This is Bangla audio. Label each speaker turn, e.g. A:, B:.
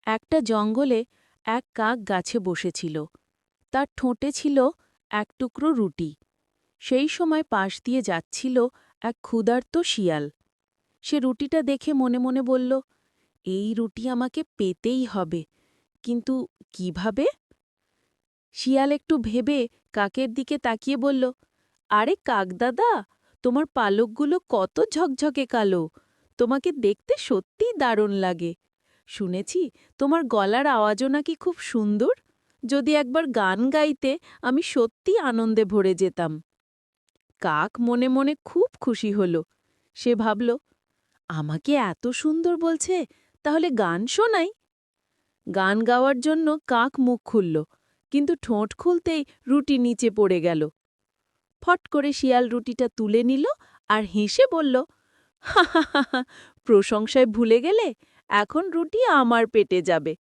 A: একটা জঙ্গলে এক কাক গাছে বসেছিল। তার ঠোঁটে ছিল এক টুকরো রুটি। সেই সময় পাশ দিয়ে যাচ্ছিল এক ক্ষুধার্ত শিয়াল। সে রুটিটা দেখে মনে মনে বলল, এই রুটি আমাকে পেতেই হবে, কিন্তু কিভাবে? শিয়াল একটু ভেবে কাকের দিকে তাকিয়ে বলল, আরে কাকদাদা, তোমার পালকগুলো কত ঝকঝকে কালো, তোমাকে দেখতে সত্যিই দারুণ লাগে। শুনেছি তোমার গলার আওয়াজও নাকি খুব সুন্দর। যদি একবার গান গাইতে, আমি সত্যি আনন্দে ভরে যেতাম। কাক মনে মনে খুব খুশি হল। সে ভাবল, আমাকে এত সুন্দর বলছে, তাহলে গান শোনাই। গান গাওয়ার জন্য কাক মুখ খুলল, কিন্তু ঠোঁট খুলতেই রুটি নিচে পড়ে গেল। ফট করে শিয়াল রুটিটা তুলে নিল আর হেসে বলল, হা হা হা হা, প্রশংসায় ভুলে গেলে? এখন রুটি আমার পেটে যাবে।